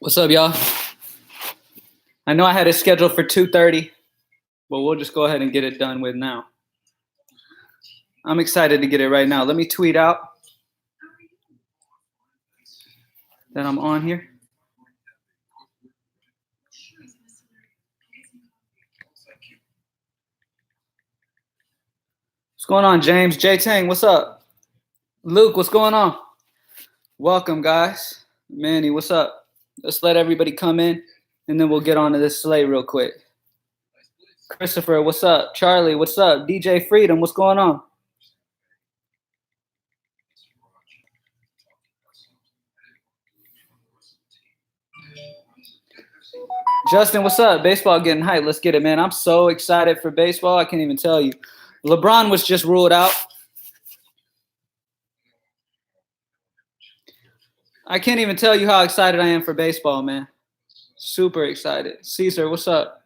What's up, y'all? I know I had it scheduled for 2:30, but we'll just go ahead and get it done with now. I'm excited to get it right now. Let me tweet out that I'm on here. What's going on, James? J Tang, what's up? Luke, what's going on? Welcome, guys. Manny, what's up? Let's let everybody come in, and then we'll get on to this slate real quick. Christopher, what's up? Charlie, what's up? DJ Freedom, what's going on? Justin, what's up? Baseball getting hyped. Let's get it, man. I'm so excited for baseball. I can't even tell you. LeBron was just ruled out. I can't even tell you how excited I am for baseball, man. Super excited. Caesar, what's up?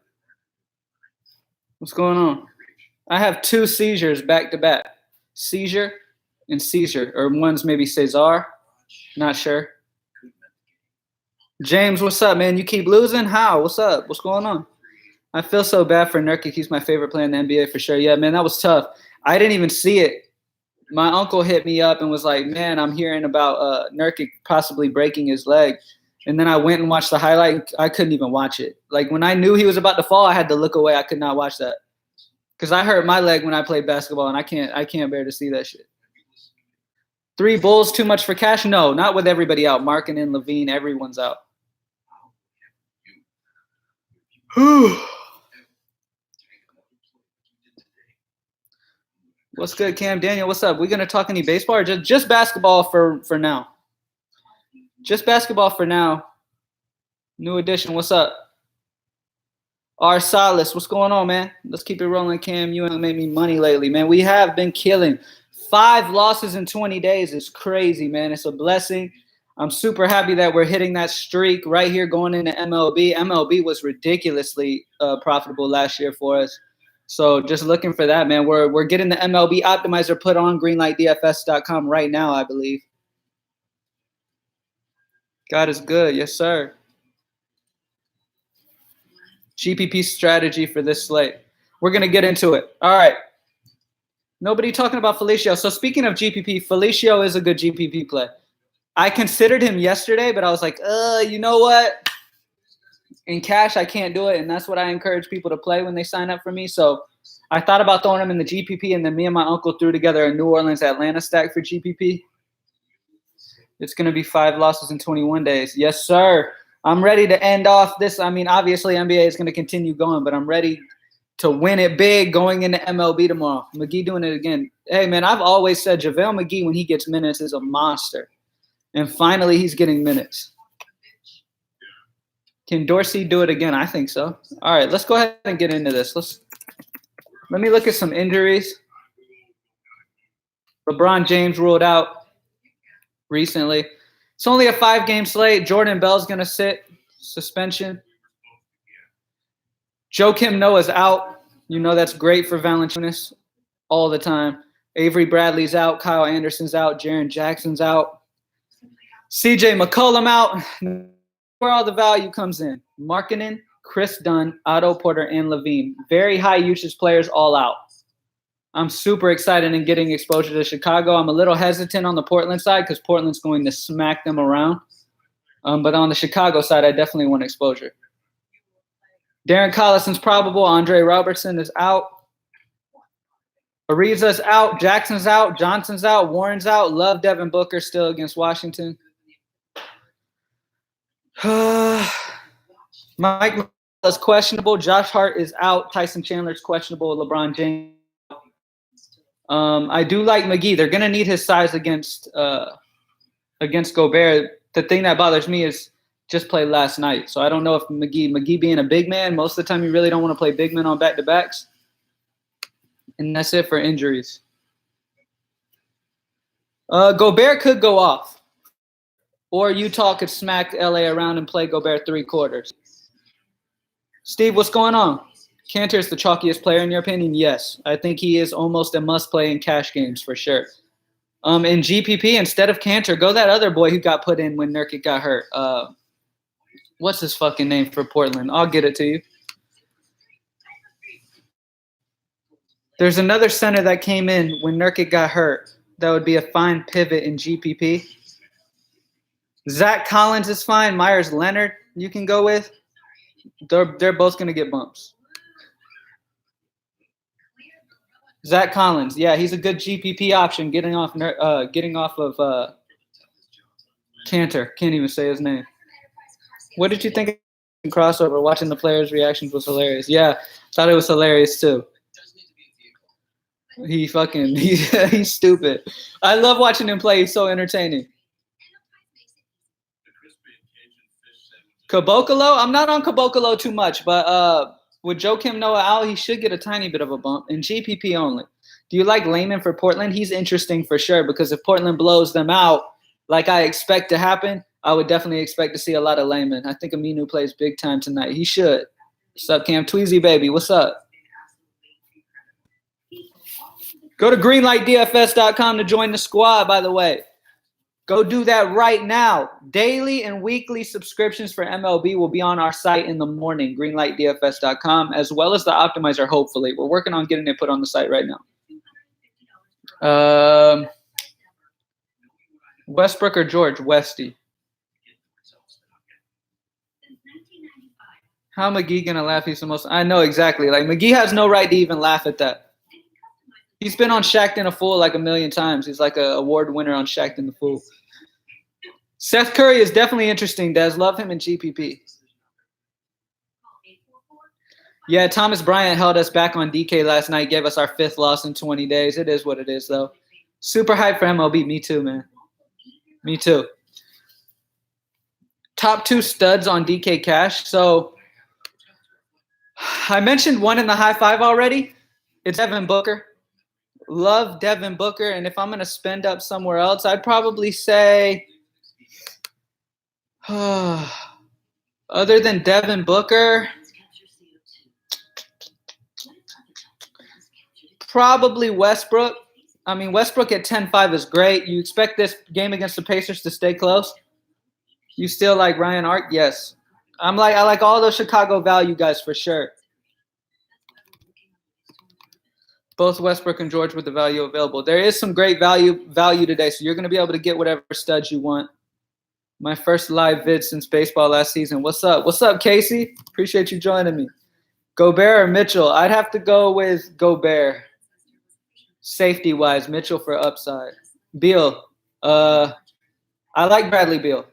What's going on? I have 2 seizures back to back. Seizure and seizure. Or one's maybe Cesar. Not sure. James, what's up, man? You keep losing? How? What's up? What's going on? I feel so bad for Nurkic. He's my favorite player in the NBA for sure. Yeah, man, that was tough. I didn't even see it. My uncle hit me up and was like, man, I'm hearing about Nurkic possibly breaking his leg. And then I went and watched the highlight. I couldn't even watch it. Like, when I knew he was about to fall, I had to look away. I could not watch that. Because I hurt my leg when I played basketball, and I can't bear to see that shit. 3 Bulls, too much for cash? No, not with everybody out. Markkanen, Levine, everyone's out. What's good, Cam? Daniel, what's up? We gonna talk any baseball or just basketball for now? Just basketball for now. New edition, what's up? R. Salas, what's going on, man? Let's keep it rolling, Cam. You ain't made me money lately, man. We have been killing. 5 losses in 20 days is crazy, man. It's a blessing. I'm super happy that we're hitting that streak right here going into MLB. MLB was ridiculously profitable last year for us. So just looking for that, man. We're getting the MLB optimizer put on greenlightdfs.com right now, I believe. God is good. Yes, sir. GPP strategy for this slate. We're going to get into it. All right. Nobody talking about Felício. So speaking of GPP, Felício is a good GPP play. I considered him yesterday, but I was like, you know what? In cash, I can't do it, and that's what I encourage people to play when they sign up for me. So I thought about throwing him in the GPP, and then me and my uncle threw together a New Orleans-Atlanta stack for GPP. It's going to be 5 losses in 21 days. Yes, sir. I'm ready to end off this. I mean, obviously, NBA is going to continue going, but I'm ready to win it big going into MLB tomorrow. McGee doing it again. Hey, man, I've always said JaVale McGee, when he gets minutes, is a monster. And finally, he's getting minutes. Can Dorsey do it again? I think so. All right, let's go ahead and get into this. Let me look at some injuries. LeBron James ruled out recently. It's only a 5-game slate. Jordan Bell's going to sit. Suspension. Joakim Noah's out. You know that's great for Valančiūnas all the time. Avery Bradley's out. Kyle Anderson's out. Jaren Jackson's out. CJ McCollum out. Where all the value comes in. Markkanen, Chris Dunn, Otto Porter, and Levine. Very high usage players all out. I'm super excited in getting exposure to Chicago. I'm a little hesitant on the Portland side because Portland's going to smack them around. But on the Chicago side, I definitely want exposure. Darren Collison's probable. Andre Robertson is out. Ariza's out. Jackson's out. Johnson's out. Warren's out. Love Devin Booker still against Washington. Mike is questionable. Josh Hart is out. Tyson Chandler's questionable. LeBron James. I do like McGee. They're going to need his size against Gobert. The thing that bothers me is just played last night. So I don't know if McGee being a big man, most of the time you really don't want to play big men on back-to-backs. And that's it for injuries. Gobert could go off. Or Utah could smack LA around and play Gobert 3 quarters. Steve, what's going on? Kanter is the chalkiest player in your opinion? Yes. I think he is almost a must-play in cash games for sure. In GPP, instead of Kanter, go that other boy who got put in when Nurkic got hurt. What's his fucking name for Portland? I'll get it to you. There's another center that came in when Nurkic got hurt. That would be a fine pivot in GPP. Zach Collins is fine. Myles Leonard you can go with. They're both going to get bumps. Zach Collins, yeah, he's a good GPP option getting off of Cantor. Can't even say his name. What did you think of crossover? Watching the players' reactions was hilarious. Yeah, thought it was hilarious too. He's stupid. I love watching him play. He's so entertaining. Caboclo, I'm not on Caboclo too much, but with Joakim Noah out, he should get a tiny bit of a bump in GPP only. Do you like Layman for Portland? He's interesting for sure because if Portland blows them out like I expect to happen, I would definitely expect to see a lot of Layman. I think Aminu plays big time tonight. He should. What's up, Cam Tweezy, baby? What's up? Go to greenlightdfs.com to join the squad, by the way. Go do that right now. Daily and weekly subscriptions for MLB will be on our site in the morning, greenlightdfs.com, as well as the optimizer, hopefully. We're working on getting it put on the site right now. Westbrook or George? Westy. How McGee going to laugh? He's the most – I know exactly. Like, McGee has no right to even laugh at that. He's been on Shaq'd in a Fool like a million times. He's like an award winner on Shaq'd in the Fool. Seth Curry is definitely interesting, Des. Love him in GPP. Yeah, Thomas Bryant held us back on DK last night, gave us our 5th loss in 20 days. It is what it is, though. Super hype for MLB. Me too, man. Me too. Top 2 studs on DK Cash. So I mentioned one in the high five already. It's Devin Booker. Love Devin Booker, and if I'm going to spend up somewhere else, I'd probably say other than Devin Booker, probably Westbrook. I mean, Westbrook at 10-5 is great. You expect this game against the Pacers to stay close? You still like Ryan Ark? Yes. I like all those Chicago value guys for sure. Both Westbrook and George with the value available. There is some great value today, so you're going to be able to get whatever studs you want. My first live vid since baseball last season. What's up? What's up, Casey? Appreciate you joining me. Gobert or Mitchell? I'd have to go with Gobert. Safety-wise, Mitchell for upside. Beal. I like Bradley Beal.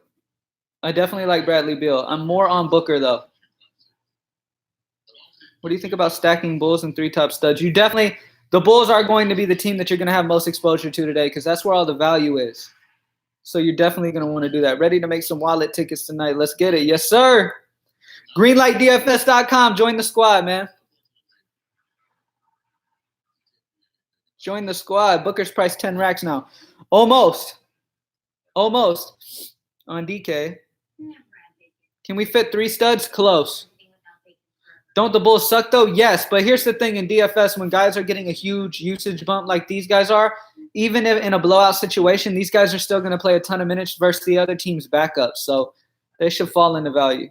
I definitely like Bradley Beal. I'm more on Booker, though. What do you think about stacking Bulls and 3 top studs? You definitely – the Bulls are going to be the team that you're going to have most exposure to today because that's where all the value is. So you're definitely going to want to do that. Ready to make some wallet tickets tonight. Let's get it. Yes, sir. Greenlightdfs.com. Join the squad, man. Join the squad. Booker's price 10 racks now. Almost on DK. Can we fit 3 studs? Close. Don't the Bulls suck, though? Yes, but here's the thing in DFS. When guys are getting a huge usage bump like these guys are, even if in a blowout situation, these guys are still going to play a ton of minutes versus the other team's backups. So they should fall into value.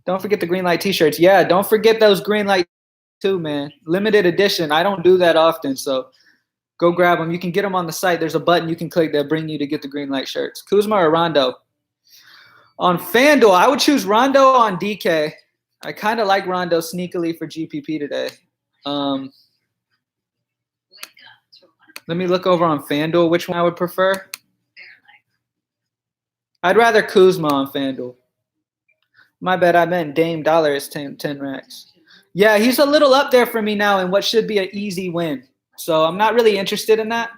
Don't forget the green light T-shirts. Yeah, don't forget those green light too, man. Limited edition. I don't do that often, so go grab them. You can get them on the site. There's a button you can click that bring you to get the green light shirts. Kuzma or Rondo? On FanDuel, I would choose Rondo on DK. I kind of like Rondo sneakily for GPP today. Let me look over on FanDuel which one I would prefer. I'd rather Kuzma on FanDuel. My bad, I meant Dame Dollar is 10 racks. Yeah, he's a little up there for me now in what should be an easy win. So I'm not really interested in that.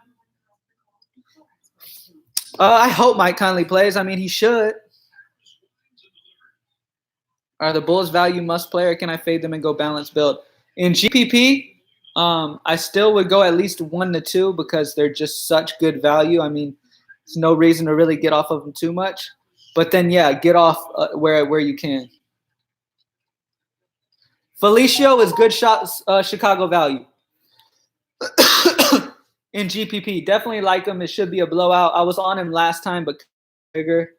I hope Mike Conley plays. I mean, he should. Are the Bulls value must play, or can I fade them and go balance build? In GPP, I still would go at least 1 to 2 because they're just such good value. I mean, there's no reason to really get off of them too much. But then, yeah, get off where you can. Felício is good Chicago value. In GPP, definitely like him. It should be a blowout. I was on him last time, but bigger.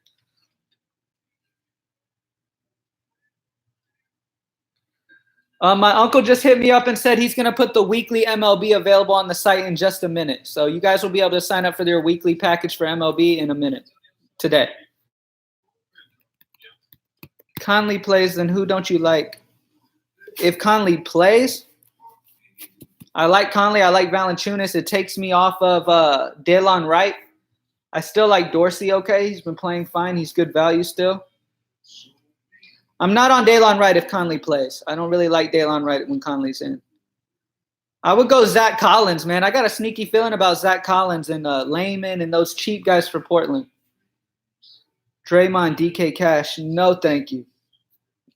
My uncle just hit me up and said he's going to put the weekly MLB available on the site in just a minute. So you guys will be able to sign up for their weekly package for MLB in a minute today. Conley plays, then who don't you like? If Conley plays, I like Conley. I like Valančiūnas. It takes me off of Delon Wright. I still like Dorsey, okay? He's been playing fine. He's good value still. I'm not on Delon Wright if Conley plays. I don't really like Delon Wright when Conley's in. I would go Zach Collins, man. I got a sneaky feeling about Zach Collins and Layman and those cheap guys for Portland. Draymond, DK Cash, no thank you.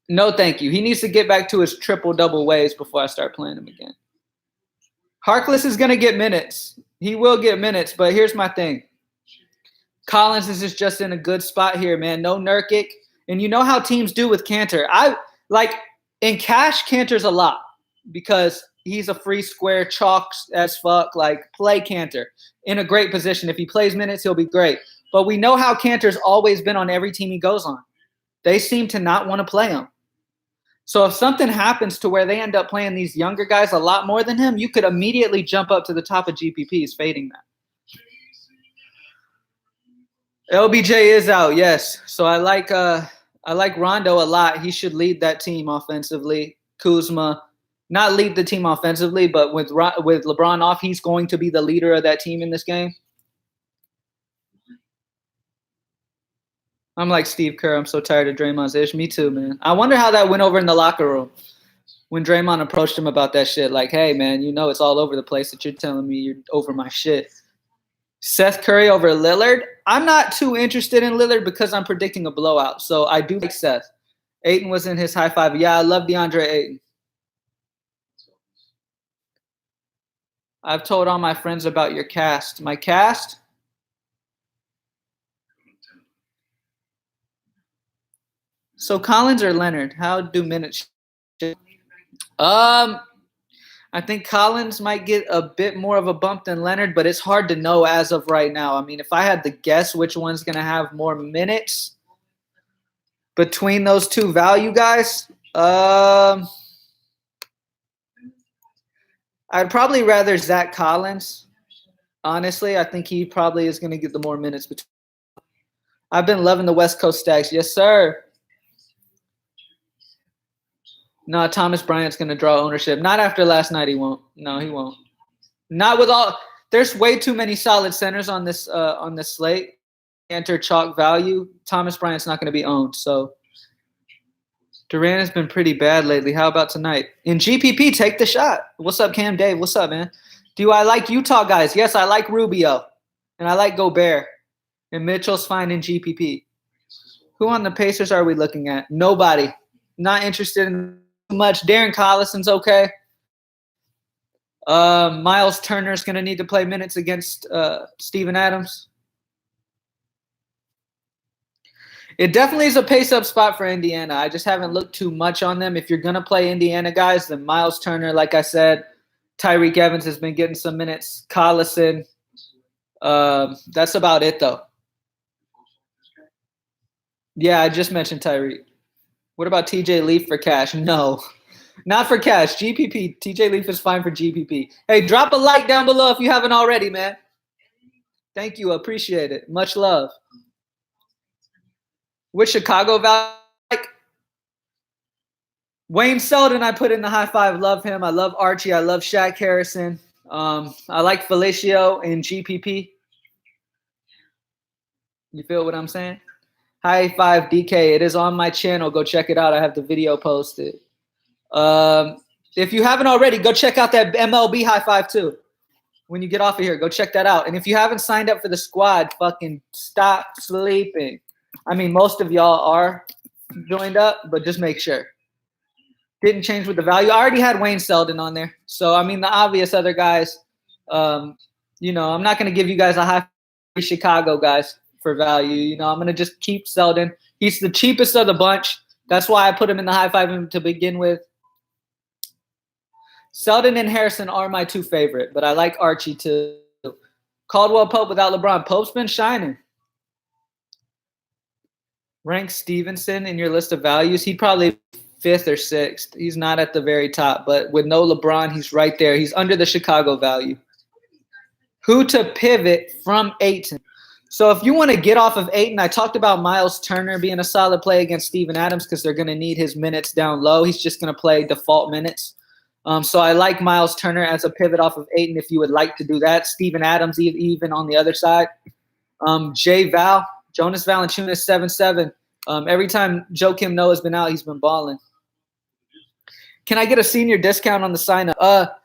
No thank you. He needs to get back to his triple-double ways before I start playing him again. Harkless is going to get minutes. He will get minutes, but here's my thing. Collins is just in a good spot here, man. No Nurkic. And you know how teams do with Cantor. In cash, Cantor's a lot because he's a free square, chalks as fuck. Like, play Cantor in a great position. If he plays minutes, he'll be great. But we know how Cantor's always been on every team he goes on. They seem to not want to play him. So if something happens to where they end up playing these younger guys a lot more than him, you could immediately jump up to the top of GPPs fading that. LBJ is out, yes. So I like Rondo a lot. He should lead that team offensively. Kuzma, not lead the team offensively, but with LeBron off, he's going to be the leader of that team in this game. I'm like Steve Kerr. I'm so tired of Draymond's ish. Me too, man. I wonder how that went over in the locker room when Draymond approached him about that shit. Like, hey, man, you know it's all over the place that you're telling me you're over my shit. Seth Curry over Lillard. I'm not too interested in Lillard because I'm predicting a blowout. So I do like Seth. Ayton was in his high five. Yeah, I love DeAndre Ayton. I've told all my friends about your cast. My cast? So Collins or Leonard? How do minutes? I think Collins might get a bit more of a bump than Leonard, but it's hard to know as of right now. I mean, if I had to guess which one's going to have more minutes between those two value guys, I'd probably rather Zach Collins. Honestly, I think he probably is going to get the more minutes between. I've been loving the West Coast stacks. Yes, sir. No, Thomas Bryant's going to draw ownership. Not after last night, he won't. No, he won't. Not with all – there's way too many solid centers on this slate. Enter chalk value. Thomas Bryant's not going to be owned. So Durant has been pretty bad lately. How about tonight? In GPP, take the shot. What's up, Cam Dave? What's up, man? Do I like Utah guys? Yes, I like Rubio. And I like Gobert. And Mitchell's fine in GPP. Who on the Pacers are we looking at? Nobody. Not interested in much. Darren Collison's okay. Myles Turner's going to need to play minutes against Steven Adams. It definitely is a pace-up spot for Indiana. I just haven't looked too much on them. If you're going to play Indiana guys, then Myles Turner, like I said, Tyreek Evans has been getting some minutes. Collison. That's about it, though. Yeah, I just mentioned Tyreek. What about TJ Leaf for cash? No, not for cash. GPP. TJ Leaf is fine for GPP. Hey, drop a like down below if you haven't already, man. Thank you. Appreciate it. Much love. Which Chicago value? Like Wayne Selden, I put in the high five. Love him. I love Archie. I love Shaq Harrison. I like Felício in GPP. You feel what I'm saying? High five DK. It is on my channel. Go check it out. I have the video posted. If you haven't already, go check out that MLB high five too. When you get off of here, go check that out. And if you haven't signed up for the squad, fucking stop sleeping. I mean, most of y'all are joined up, but just make sure. Didn't change with the value. I already had Wayne Selden on there. So, I mean, the obvious other guys, I'm not going to give you guys a high Chicago guys for value. I'm going to just keep Selden. He's the cheapest of the bunch. That's why I put him in the high five to begin with. Selden and Harrison are my two favorite, but I like Archie too. Caldwell Pope without LeBron. Pope's been shining. Rank Stevenson in your list of values. He'd probably 5th or 6th. He's not at the very top, but with no LeBron, he's right there. He's under the Chicago value. Who to pivot from Ayton? So if you want to get off of Ayton, I talked about Myles Turner being a solid play against Steven Adams because they're going to need his minutes down low. He's just going to play default minutes. So I like Myles Turner as a pivot off of Ayton if you would like to do that. Steven Adams even on the other side. Jonas Valančiūnas 7-7. Every time Joakim Noah has been out, he's been balling. Can I get a senior discount on the sign-up?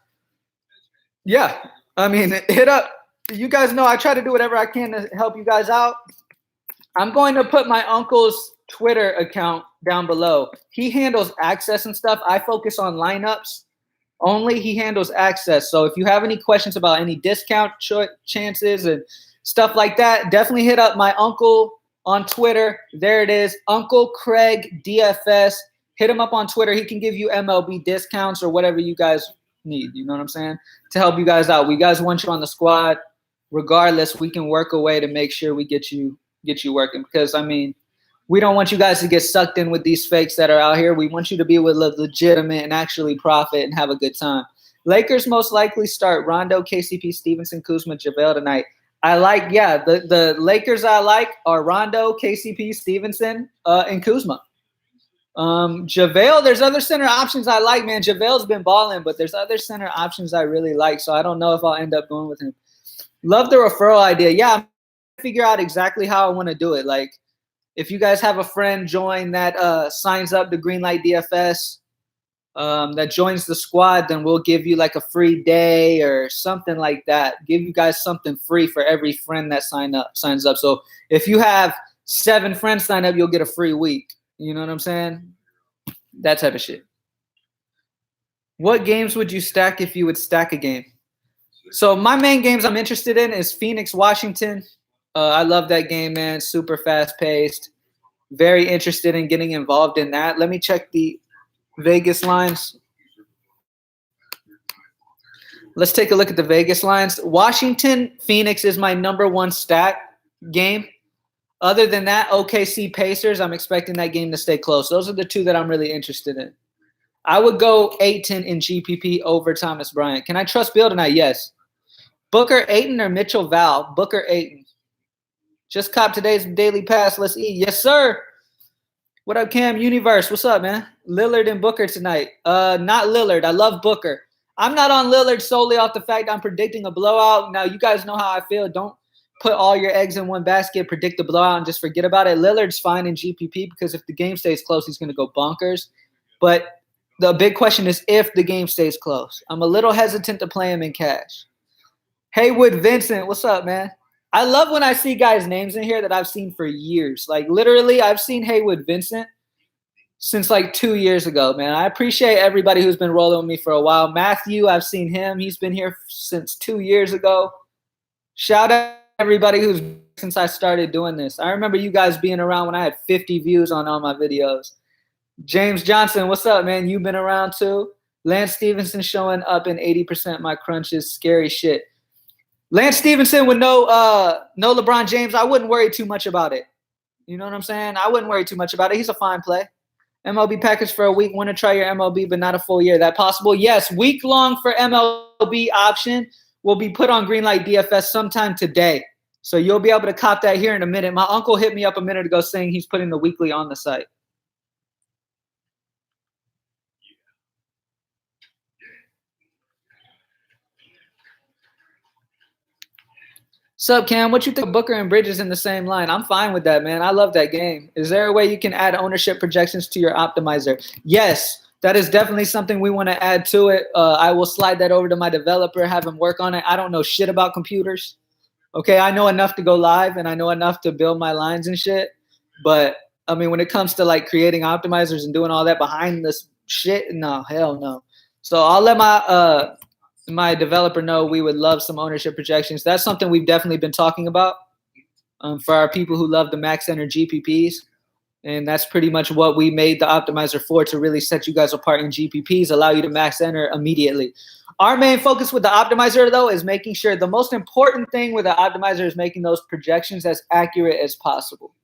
Yeah. I mean, hit up. You guys know I try to do whatever I can to help you guys out. I'm going to put my uncle's Twitter account down below. He handles access and stuff. I focus on lineups only. He handles access. So if you have any questions about any discount chances and stuff like that, definitely hit up my uncle on Twitter. There it is, Uncle Craig DFS. Hit him up on Twitter. He can give you MLB discounts or whatever you guys need. You know what I'm saying? To help you guys out. We guys want you on the squad. Regardless, we can work a way to make sure we get you working because, I mean, we don't want you guys to get sucked in with these fakes that are out here. We want you to be with legitimate and actually profit and have a good time. Lakers most likely start Rondo, KCP, Stevenson, Kuzma, JaVale tonight. I like, the Lakers I like are Rondo, KCP, Stevenson, and Kuzma. JaVale, there's other center options I like, man. JaVale's been balling, but there's other center options I really like, so I don't know if I'll end up going with him. Love the referral idea. Yeah, I'm trying to figure out exactly how I want to do it. Like, if you guys have a friend join that signs up to Greenlight DFS, that joins the squad, then we'll give you like a free day or something like that. Give you guys something free for every friend that signs up. So if you have 7 friends sign up, you'll get a free week. You know what I'm saying? That type of shit. What games would you stack if you would stack a game? So my main games I'm interested in is Phoenix, Washington. I love that game, man. Super fast-paced. Very interested in getting involved in that. Let me check the Vegas lines. Let's take a look at the Vegas lines. Washington, Phoenix is my #1 stack game. Other than that, OKC Pacers, I'm expecting that game to stay close. Those are the 2 that I'm really interested in. I would go Ayton in GPP over Thomas Bryant. Can I trust Bill tonight? Yes. Booker, Ayton, or Mitchell, Val? Booker, Ayton. Just cop today's daily pass. Let's eat. Yes, sir. What up, Cam Universe? What's up, man? Lillard and Booker tonight. Not Lillard. I love Booker. I'm not on Lillard solely off the fact I'm predicting a blowout. Now, you guys know how I feel. Don't put all your eggs in one basket, predict a blowout, and just forget about it. Lillard's fine in GPP because if the game stays close, he's going to go bonkers. But the big question is if the game stays close. I'm a little hesitant to play him in cash. Haywood Vincent, what's up, man? I love when I see guys' names in here that I've seen for years. Like, literally, I've seen Haywood Vincent since, like, 2 years ago, man. I appreciate everybody who's been rolling with me for a while. Matthew, I've seen him. He's been here since 2 years ago. Shout out everybody who's since I started doing this. I remember you guys being around when I had 50 views on all my videos. James Johnson, what's up, man? You've been around, too. Lance Stevenson showing up in 80% of my crunches. Scary shit. Lance Stevenson with no LeBron James, I wouldn't worry too much about it. You know what I'm saying? I wouldn't worry too much about it. He's a fine play. MLB package for a week. Want to try your MLB, but not a full year. That possible? Yes. Week long for MLB option will be put on Greenlight DFS sometime today. So you'll be able to cop that here in a minute. My uncle hit me up a minute ago saying he's putting the weekly on the site. Sup, Cam? What you think of Booker and Bridges in the same line? I'm fine with that, man. I love that game. Is there a way you can add ownership projections to your optimizer? Yes, that is definitely something we want to add to it. I will slide that over to my developer, have him work on it. I don't know shit about computers. Okay, I know enough to go live, and I know enough to build my lines and shit. But, I mean, when it comes to, like, creating optimizers and doing all that behind this shit, no, hell no. So I'll let my developer know we would love some ownership projections. That's something we've definitely been talking about for our people who love the max enter GPPs. And that's pretty much what we made the optimizer for, to really set you guys apart in GPPs, allow you to max enter immediately. Our main focus with the optimizer, though, is making sure the most important thing with the optimizer is making those projections as accurate as possible.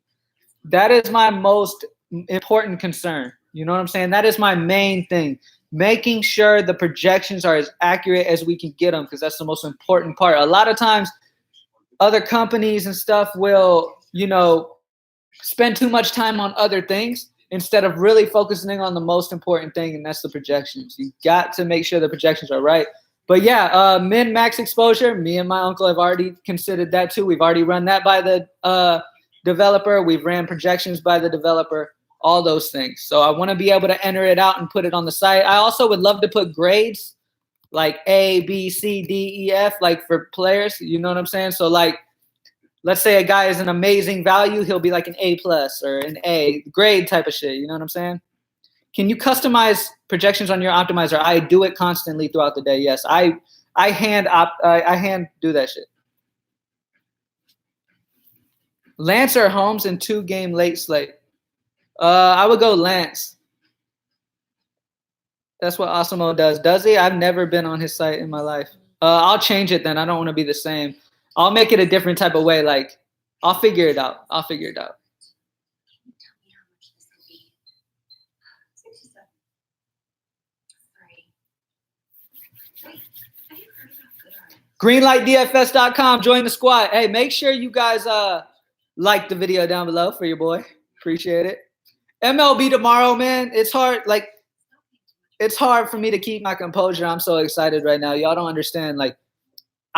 That is my most important concern. You know what I'm saying? That is my main thing. Making sure the projections are as accurate as we can get them, because that's the most important part. A lot of times other companies and stuff will, spend too much time on other things instead of really focusing on the most important thing, and that's the projections. You got to make sure the projections are right. But yeah, min-max exposure, me and my uncle have already considered that too. We've already run that by the developer. We've ran projections by the developer, all those things. So I want to be able to enter it out and put it on the site. I also would love to put grades like A, B, C, D, E, F, like for players. You know what I'm saying? So like, let's say a guy is an amazing value, he'll be like an A+ or an A grade type of shit. You know what I'm saying? Can you customize projections on your optimizer? I do it constantly throughout the day. Yes, I hand do that shit. Lance or Holmes in 2-game late slate? I would go Lance. That's what Osimo does. Does he? I've never been on his site in my life. I'll change it then. I don't want to be the same. I'll make it a different type of way. Like, I'll figure it out. Greenlightdfs.com. Join the squad. Hey, make sure you guys like the video down below for your boy. Appreciate it. MLB tomorrow, man. It's hard. Like, it's hard for me to keep my composure. I'm so excited right now. Y'all don't understand. Like,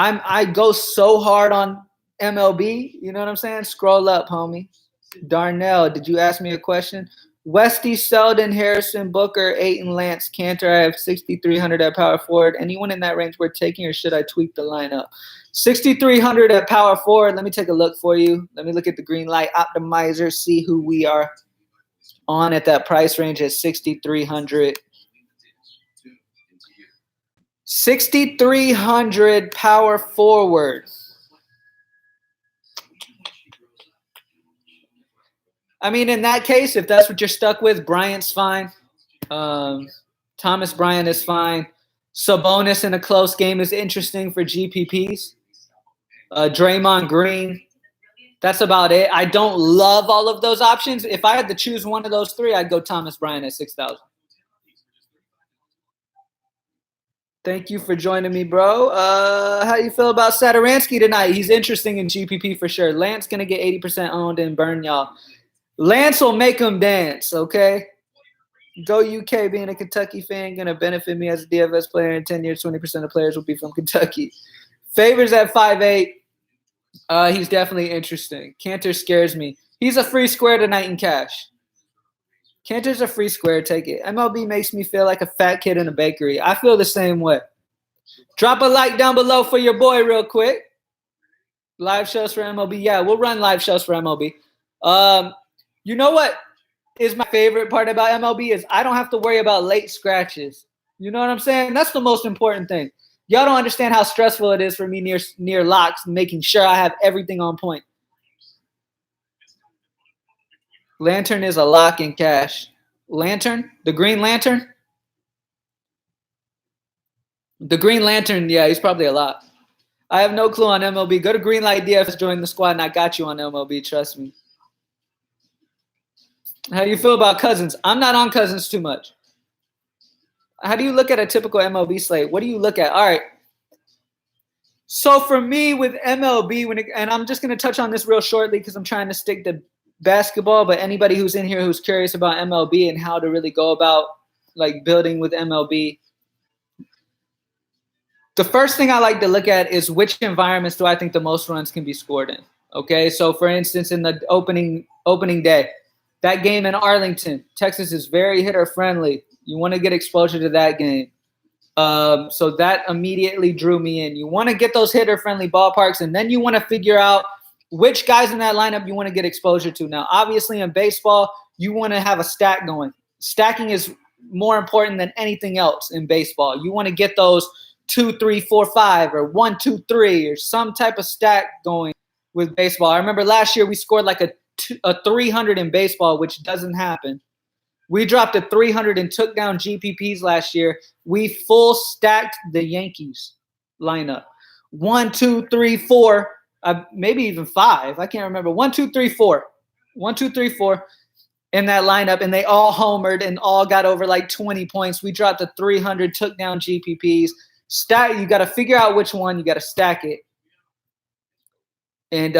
I go so hard on MLB. You know what I'm saying? Scroll up, homie. Darnell, did you ask me a question? Westy, Selden, Harrison, Booker, Ayton, Lance, Cantor. I have 6,300 at power forward. Anyone in that range worth taking, or should I tweak the lineup? 6,300 at power forward. Let me take a look for you. Let me look at the green light optimizer, see who we are on at that price range at 6,300. 6,300 power forward. I mean, in that case, if that's what you're stuck with, Bryant's fine. Thomas Bryant is fine. Sabonis in a close game is interesting for GPPs. Draymond Green. That's about it. I don't love all of those options. If I had to choose one of those three, I'd go Thomas Bryant at 6,000. Thank you for joining me, bro. How do you feel about Satoransky tonight? He's interesting in GPP for sure. Lance going to get 80% owned and burn y'all. Lance will make him dance, okay? Go UK. Being a Kentucky fan going to benefit me as a DFS player in 10 years. 20% of players will be from Kentucky. Favors at 5'8". He's definitely interesting. Cantor scares me. He's a free square tonight in cash. Cantor's a free square. Take it. MLB makes me feel like a fat kid in a bakery. I feel the same way. Drop a like down below for your boy real quick. Live shows for MLB. Yeah, we'll run live shows for MLB. You know what is my favorite part about MLB is I don't have to worry about late scratches. You know what I'm saying? That's the most important thing. Y'all don't understand how stressful it is for me near locks, making sure I have everything on point. Lantern is a lock in cash. Lantern? The Green Lantern? The Green Lantern, yeah, he's probably a lock. I have no clue on MLB. Go to Greenlight DFS, join the squad, and I got you on MLB, trust me. How do you feel about Cousins? I'm not on Cousins too much. How do you look at a typical MLB slate? What do you look at? All right. So for me with MLB, and I'm just going to touch on this real shortly because I'm trying to stick to basketball, but anybody who's in here who's curious about MLB and how to really go about like building with MLB, the first thing I like to look at is which environments do I think the most runs can be scored in. Okay, so for instance, in the opening day, that game in Arlington, Texas is very hitter friendly. You want to get exposure to that game. So that immediately drew me in. You want to get those hitter friendly ballparks, and then you want to figure out which guys in that lineup you want to get exposure to. Now, obviously in baseball, you want to have a stack going. Stacking is more important than anything else in baseball. You want to get those 2, 3, 4, 5 or 1, 2, 3 or some type of stack going with baseball. I remember last year we scored like a 300 in baseball, which doesn't happen. We dropped a 300 and took down GPPs last year. We full stacked the Yankees lineup. 1, 2, 3, 4, maybe even 5. I can't remember. 1, 2, 3, 4. 1, 2, 3, 4. in that lineup, and they all homered and all got over like 20 points. We dropped to 300, took down GPPs. You got to figure out which one. You got to stack it. And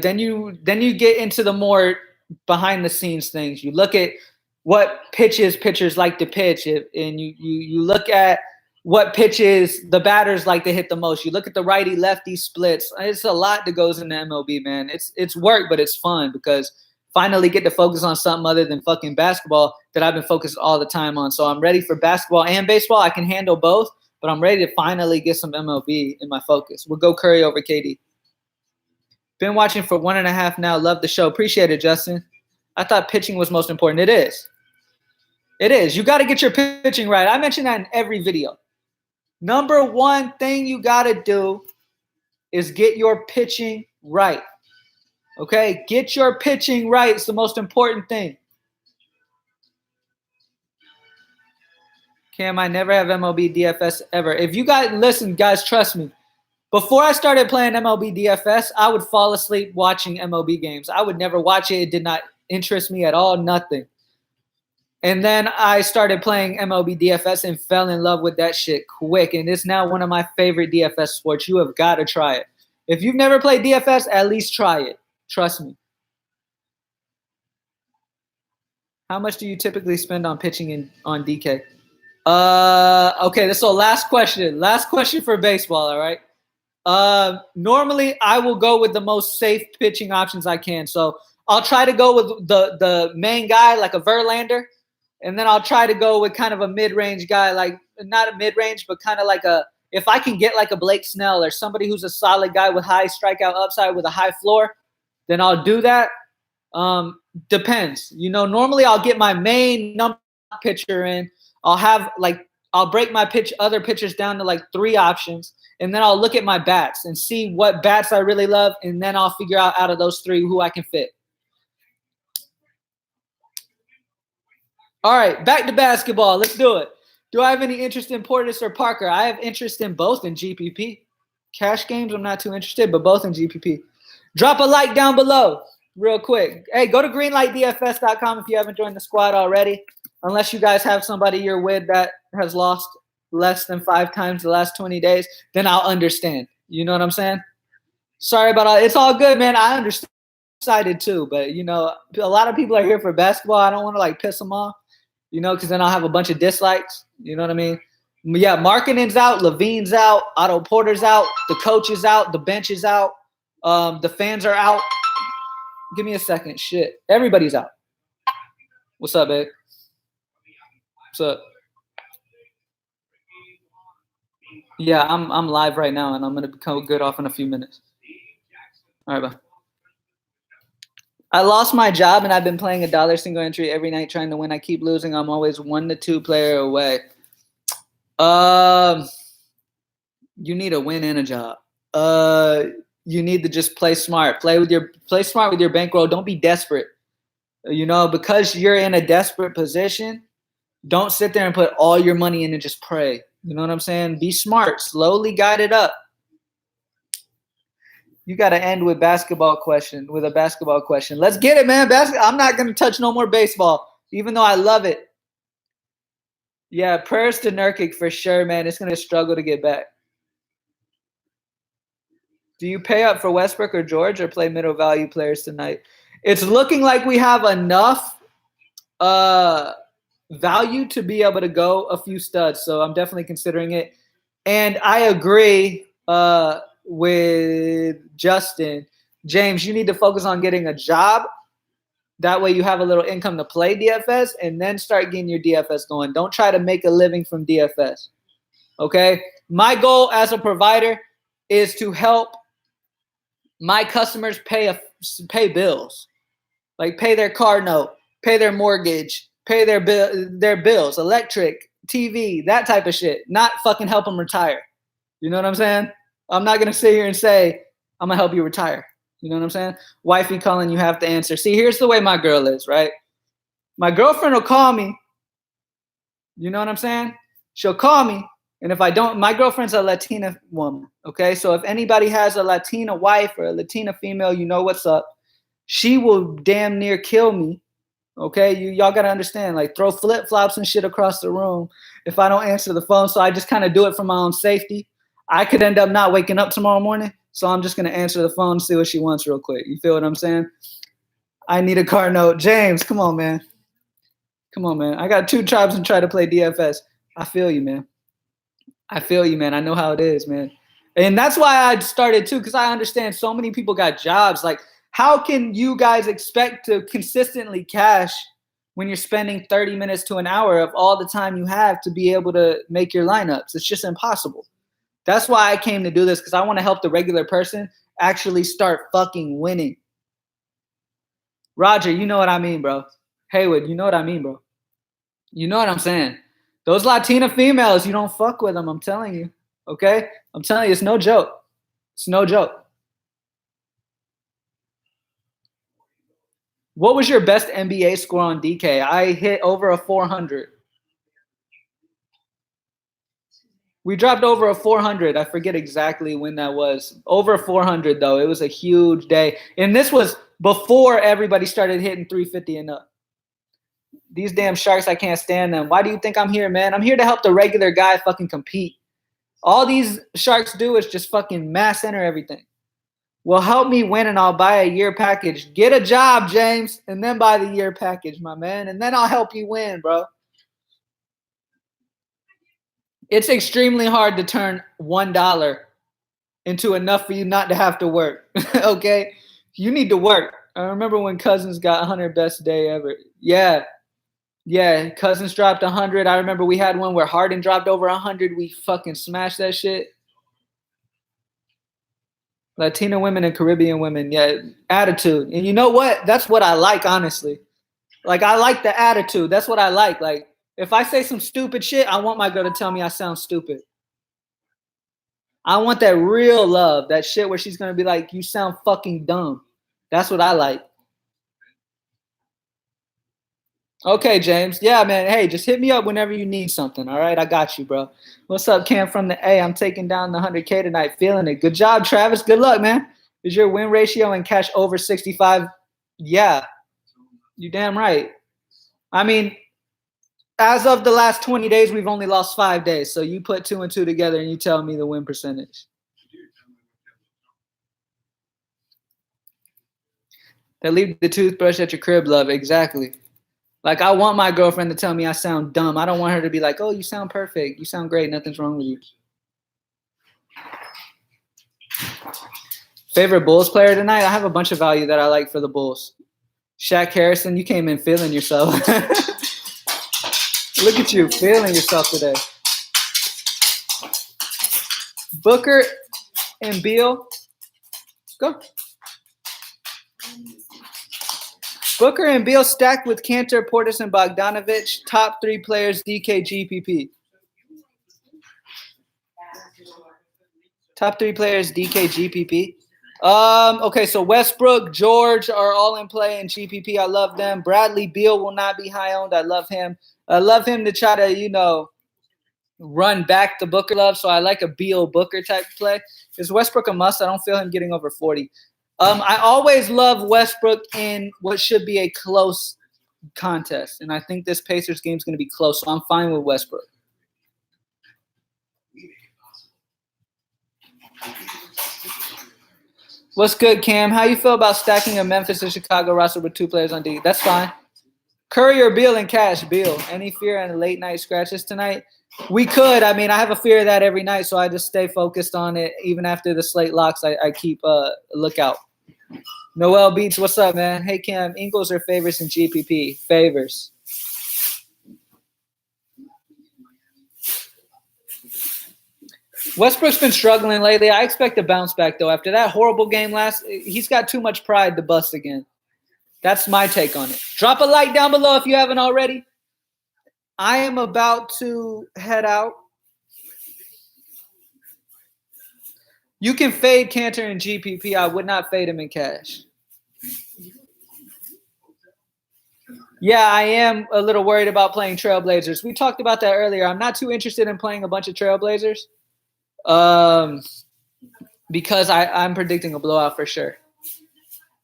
then you get into the more behind the scenes things. You look at what pitches pitchers like to pitch, and you look at what pitches the batters like to hit the most. You look at the righty lefty splits. It's a lot that goes into MLB, man. It's work, but it's fun because finally get to focus on something other than fucking basketball that I've been focused all the time on. So I'm ready for basketball and baseball. I can handle both, but I'm ready to finally get some MLB in my focus. We'll go Curry over KD. Been watching for 1.5 now. Love the show. Appreciate it, Justin. I thought pitching was most important. It is. It is. You got to get your pitching right. I mention that in every video. Number one thing you got to do is get your pitching right. Okay? Get your pitching right. It's the most important thing. Cam, I never have MLB DFS ever. If you guys, listen, guys, trust me. Before I started playing MLB DFS, I would fall asleep watching MLB games. I would never watch it. It did not interest me at all, nothing. And then I started playing MLB DFS and fell in love with that shit quick. And it's now one of my favorite DFS sports. You have got to try it. If you've never played DFS, at least try it. Trust me. How much do you typically spend on pitching on DK? Okay, so last question. Last question for baseball, all right? Normally, I will go with the most safe pitching options I can. So I'll try to go with the main guy, like a Verlander. And then I'll try to go with kind of a mid-range guy, like not a mid-range, but kind of like if I can get like a Blake Snell or somebody who's a solid guy with high strikeout upside with a high floor, then I'll do that. Depends. Normally I'll get my main number pitcher in. I'll break my other pitchers down to like 3 options, and then I'll look at my bats and see what bats I really love, and then I'll figure out of those 3 who I can fit. All right, back to basketball. Let's do it. Do I have any interest in Portis or Parker? I have interest in both in GPP. Cash games, I'm not too interested, but both in GPP. Drop a like down below real quick. Hey, go to greenlightdfs.com if you haven't joined the squad already. Unless you guys have somebody you're with that has lost less than 5 times the last 20 days, then I'll understand. You know what I'm saying? Sorry about all. It's all good, man. I understand. I'm excited too, but a lot of people are here for basketball. I don't want to piss them off. Because then I'll have a bunch of dislikes. You know what I mean? Yeah, Markkanen's out, Levine's out, Otto Porter's out, the coach is out, the bench is out, the fans are out. Give me a second. Shit. Everybody's out. What's up, babe? What's up? Yeah, I'm live right now, and I'm going to become good off in a few minutes. All right, bye. I lost my job, and I've been playing $1 single entry every night trying to win. I keep losing. I'm always 1 to 2 player away. You need a win and a job. You need to just play smart. Play smart with your bankroll. Don't be desperate. Because you're in a desperate position, don't sit there and put all your money in and just pray. You know what I'm saying? Be smart. Slowly guide it up. You got to end with a basketball question. Let's get it, man. I'm not going to touch no more baseball, even though I love it. Yeah, prayers to Nurkic for sure, man. It's going to be a struggle to get back. Do you pay up for Westbrook or George or play middle value players tonight? It's looking like we have enough value to be able to go a few studs, so I'm definitely considering it. And I agree with Justin. James, you need to focus on getting a job. That way you have a little income to play DFS and then start getting your DFS going. Don't try to make a living from DFS. Okay? My goal as a provider is to help my customers pay bills. Like pay their car note, pay their mortgage, pay their bills, electric, TV, that type of shit. Not fucking help them retire. You know what I'm saying? I'm not going to sit here and say, I'm going to help you retire. You know what I'm saying? Wifey calling, you have to answer. See, here's the way my girl is, right? My girlfriend will call me. You know what I'm saying? She'll call me. And if I don't, my girlfriend's a Latina woman, okay? So if anybody has a Latina wife or a Latina female, you know what's up. She will damn near kill me Okay, y'all got to understand, like throw flip-flops and shit across the room if I don't answer the phone. So I just kind of do it for my own safety. I could end up not waking up tomorrow morning. So I'm just going to answer the phone and see what she wants real quick. You feel what I'm saying? I need a car note. James, come on, man. Come on, man. I got 2 tribes and try to play DFS. I feel you, man. I feel you, man. I know how it is, man. And that's why I started too, because I understand so many people got jobs. Like, how can you guys expect to consistently cash when you're spending 30 minutes to an hour of all the time you have to be able to make your lineups? It's just impossible. That's why I came to do this, because I want to help the regular person actually start fucking winning. Roger, you know what I mean, bro. Haywood, you know what I mean, bro. You know what I'm saying. Those Latina females, you don't fuck with them, I'm telling you. Okay? I'm telling you, it's no joke. It's no joke. What was your best NBA score on DK? I hit over a 400. We dropped over a 400. I forget exactly when that was. Over 400, though. It was a huge day. And this was before everybody started hitting 350 and up. These damn Sharks, I can't stand them. Why do you think I'm here, man? I'm here to help the regular guy fucking compete. All these Sharks do is just fucking mass enter everything. Well, help me win and I'll buy a year package. Get a job, James, and then buy the year package, my man. And then I'll help you win, bro. It's extremely hard to turn $1 into enough for you not to have to work. Okay? You need to work. I remember when Cousins got 100 best day ever. Yeah. Yeah, Cousins dropped 100. I remember we had one where Harden dropped over 100. We fucking smashed that shit. Latina women and Caribbean women, yeah, attitude. And you know what? That's what I like, honestly. Like, I like the attitude. That's what I like. Like, if I say some stupid shit, I want my girl to tell me I sound stupid. I want that real love, that shit where she's going to be like, you sound fucking dumb. That's what I like. Okay, James. Yeah, man. Hey, just hit me up whenever you need something. All right, I got you, bro. What's up, Cam from the A? I'm taking down the 100K tonight. Feeling it. Good job, Travis. Good luck, man. Is your win ratio in cash over 65? Yeah, you damn right. I mean, as of the last 20 days, we've only lost 5 days. So you put 2 and 2 together and you tell me the win percentage. They leave the toothbrush at your crib, love. Exactly. Like, I want my girlfriend to tell me I sound dumb. I don't want her to be like, oh, you sound perfect. You sound great. Nothing's wrong with you. Favorite Bulls player tonight? I have a bunch of value that I like for the Bulls. Shaq Harrison, you came in feeling yourself. Look at you, feeling yourself today. Booker and Beal. Go. Booker and Beal stacked with Kanter, Portis, and Bogdanovich. Top 3 players, DK, GPP. Top 3 players, DK, GPP. Okay, so Westbrook, George are all in play in GPP. I love them. Bradley Beal will not be high owned. I love him. I love him to try to, run back the Booker love. So I like a Beal Booker type play. Is Westbrook a must? I don't feel him getting over 40. I always love Westbrook in what should be a close contest. And I think this Pacers game is going to be close. So I'm fine with Westbrook. What's good, Cam? How you feel about stacking a Memphis and Chicago roster with 2 players on D? That's fine. Curry or Beal in cash? Beal. Any fear in late night scratches tonight? We could. I mean, I have a fear of that every night, so I just stay focused on it. Even after the slate locks, I keep a lookout. Noel Beats, what's up, man? Hey, Cam, Ingles or Favors in GPP? Favors. Westbrook's been struggling lately. I expect a bounce back, though. After that horrible game he's got too much pride to bust again. That's my take on it. Drop a like down below if you haven't already. I am about to head out. You can fade Kanter in GPP. I would not fade him in cash. Yeah, I am a little worried about playing Trailblazers. We talked about that earlier. I'm not too interested in playing a bunch of Trailblazers because I'm predicting a blowout for sure.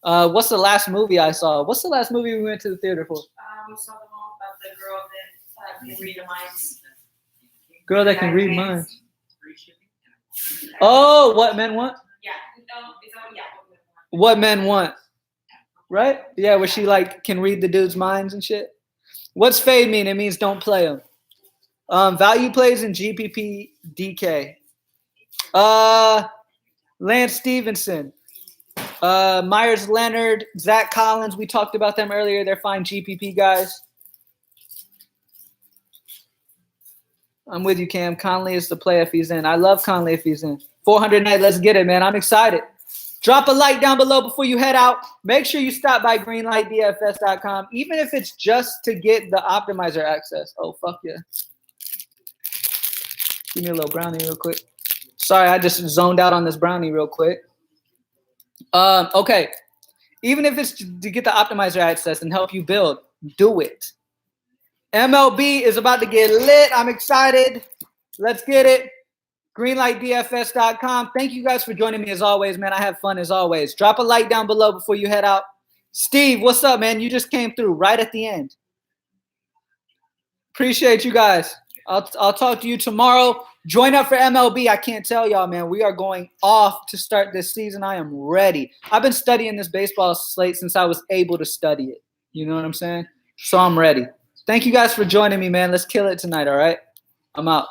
What's the last movie I saw? What's the last movie we went to the theater for? We saw the one about the girl that can read the minds. Girl that can read minds. Oh, What Men Want? Yeah. No, it's on, yeah. What Men Want. Right? Yeah, where she like can read the dude's minds and shit. What's fade mean? It means don't play them. Value plays in GPP DK. Lance Stevenson. Myers Leonard, Zach Collins. We talked about them earlier. They're fine GPP guys. I'm with you, Cam. Conley is the play if he's in. I love Conley if he's in. 400 night. Let's get it, man. I'm excited. Drop a like down below before you head out. Make sure you stop by greenlightdfs.com, even if it's just to get the optimizer access. Oh, fuck yeah. Give me a little brownie real quick. Sorry, I just zoned out on this brownie real quick. Okay. Even if it's to get the optimizer access and help you build, do it. MLB is about to get lit. I'm excited. Let's get it. Greenlightdfs.com. Thank you guys for joining me as always, man. I have fun as always. Drop a like down below before you head out. Steve, what's up, man? You just came through right at the end. Appreciate you guys. I'll talk to you tomorrow. Join up for MLB. I can't tell y'all, man. We are going off to start this season. I am ready. I've been studying this baseball slate since I was able to study it. You know what I'm saying? So I'm ready. Thank you guys for joining me, man. Let's kill it tonight, all right? I'm out.